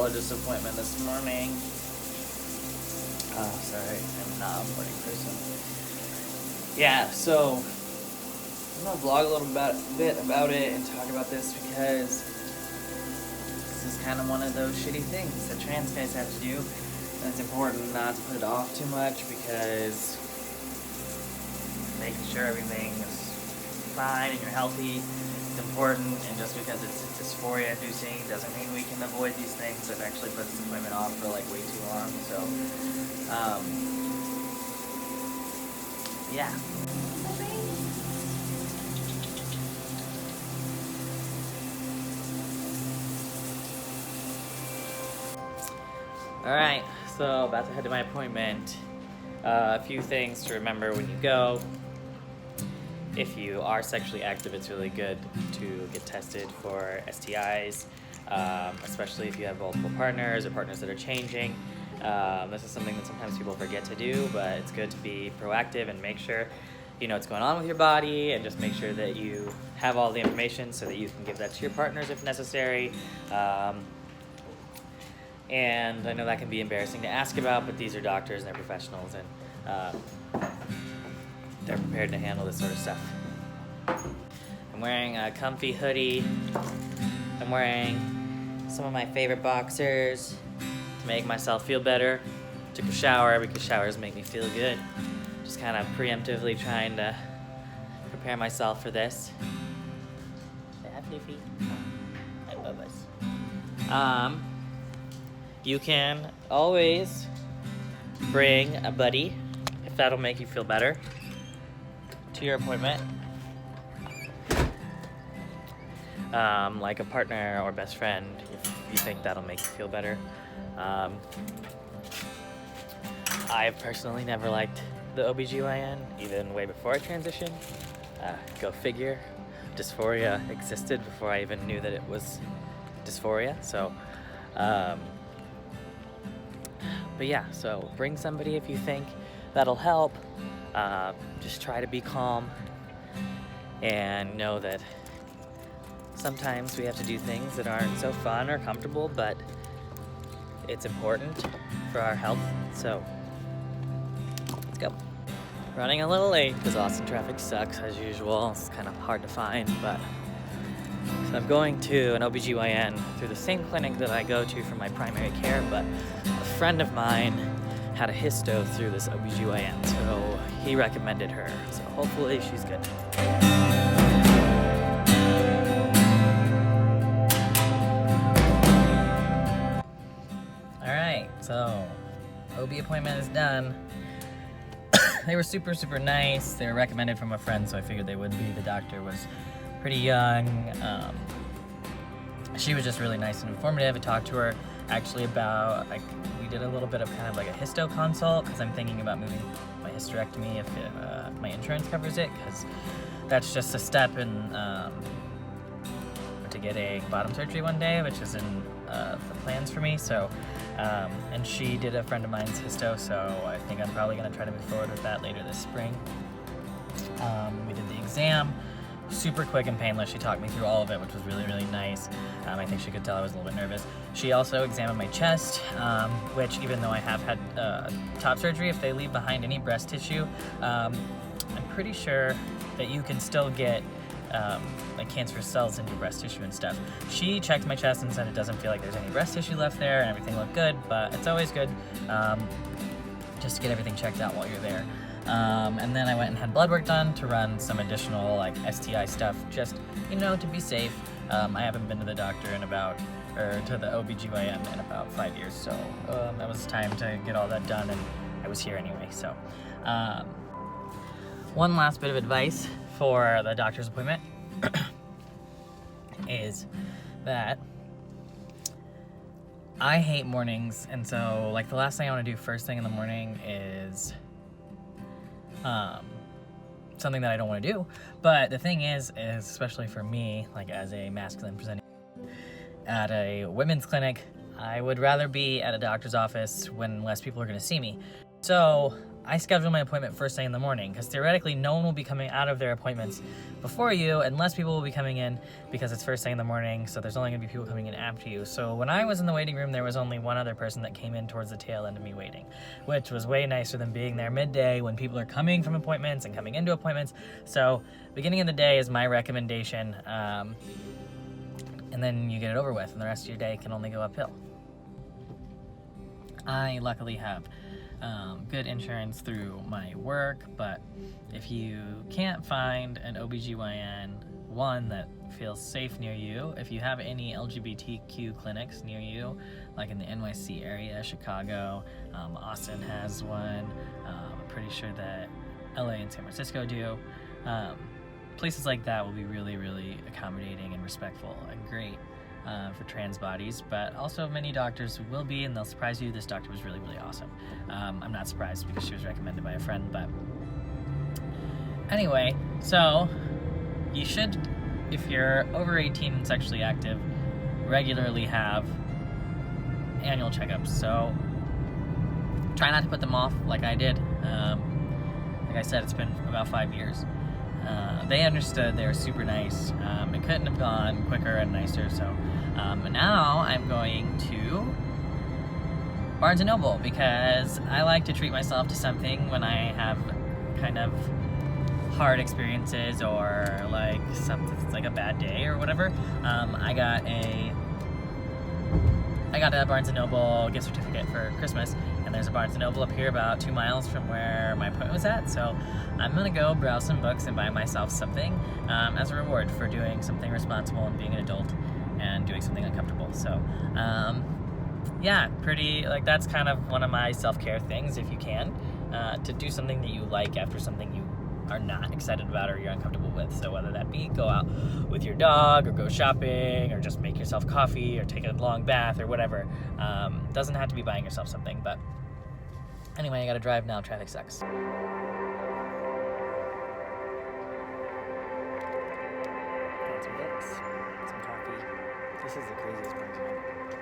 gynecologist appointment this morning. Oh, sorry, I'm not a morning person. Yeah, so I'm gonna vlog a little bit about it and talk about this because this is kind of one of those shitty things that trans guys have to do, and it's important not to put it off too much because making sure everything is fine and you're healthy is important, and just because it's dysphoria inducing doesn't mean we can avoid these things. I've actually put this appointment off for like way too long, so yeah. Alright, so about to head to my appointment. A few things to remember when you go. If you are sexually active, it's really good to get tested for STIs, especially if you have multiple partners or partners that are changing. This is something that sometimes people forget to do, but it's good to be proactive and make sure you know what's going on with your body, and just make sure that you have all the information so that you can give that to your partners if necessary. And I know that can be embarrassing to ask about, but these are doctors and they're professionals, and they're prepared to handle this sort of stuff. I'm wearing a comfy hoodie. I'm wearing some of my favorite boxers to make myself feel better. Took a shower because showers make me feel good. Just kind of preemptively trying to prepare myself for this. Hi, Fifi. Hi, Bubba's. You can always bring a buddy, if that'll make you feel better, to your appointment. Like a partner or best friend, if you think that'll make you feel better. I've personally never liked the OBGYN, even way before I transitioned. Go figure, dysphoria existed before I even knew that it was dysphoria, so but yeah, so bring somebody if you think that'll help. Just try to be calm and know that sometimes we have to do things that aren't so fun or comfortable, but it's important for our health, so let's go. Running a little late because Austin traffic sucks as usual. It's kind of hard to find, but so I'm going to an OBGYN through the same clinic that I go to for my primary care, but a friend of mine had a histo through this OBGYN, so he recommended her, so hopefully she's good. Alright, so OB appointment is done. They were super nice. They were recommended from a friend, so I figured they would be. The doctor was pretty young. She was just really nice and informative. I talked to her actually about, like, we did a little bit of kind of like a histo consult, because I'm thinking about moving my hysterectomy if my insurance covers it, because that's just a step in to get a bottom surgery one day, which is in the plans for me. So and she did a friend of mine's histo, so I think I'm probably going to try to move forward with that later this spring. We did the exam. Super quick and painless. She talked me through all of it, which was really nice. I think she could tell I was a little bit nervous. She also examined my chest, which, even though I have had top surgery, if they leave behind any breast tissue, I'm pretty sure that you can still get like cancerous cells in your breast tissue and stuff. She checked my chest and said it doesn't feel like there's any breast tissue left there, and everything looked good, but it's always good just to get everything checked out while you're there. And then I went and had blood work done to run some additional like STI stuff, just, you know, to be safe. I haven't been to the doctor to the OBGYN in about 5 years, so that was time to get all that done, and I was here anyway. So one last bit of advice for the doctor's appointment is that I hate mornings, and so like the last thing I want to do first thing in the morning is something that I don't want to do. But the thing is especially for me, like as a masculine presenting at a women's clinic, I would rather be at a doctor's office when less people are going to see me. So I schedule my appointment first thing in the morning because theoretically no one will be coming out of their appointments before you unless people will be coming in because it's first thing in the morning, so there's only going to be people coming in after you. So when I was in the waiting room, there was only one other person that came in towards the tail end of me waiting, which was way nicer than being there midday when people are coming from appointments and coming into appointments. So beginning of the day is my recommendation, and then you get it over with and the rest of your day can only go uphill. I luckily have good insurance through my work, but if you can't find an OBGYN, one that feels safe near you, if you have any LGBTQ clinics near you, like in the NYC area, Chicago, Austin has one, I'm pretty sure that LA and San Francisco do. Places like that will be really, really accommodating and respectful and great for trans bodies, but also many doctors will be, and they'll surprise you. This doctor was really, really awesome. I'm not surprised because she was recommended by a friend, but anyway, so you should, if you're over 18 and sexually active, regularly have annual checkups. So try not to put them off like I did. Like I said, it's been about 5 years. They understood. They were super nice. It couldn't have gone quicker and nicer. So now I'm going to Barnes & Noble because I like to treat myself to something when I have kind of hard experiences or like something like a bad day or whatever. I got a Barnes & Noble gift certificate for Christmas, and there's a Barnes & Noble up here about 2 miles from where my appointment was at, so I'm gonna go browse some books and buy myself something as a reward for doing something responsible and being an adult and doing something uncomfortable. So yeah, pretty, like, that's kind of one of my self-care things, if you can, to do something that you like after something you are not excited about or you're uncomfortable with. So whether that be go out with your dog or go shopping or just make yourself coffee or take a long bath or whatever, doesn't have to be buying yourself something. But anyway, I gotta drive now. Traffic sucks. Got some books, some coffee. This is the craziest Barnes & Noble.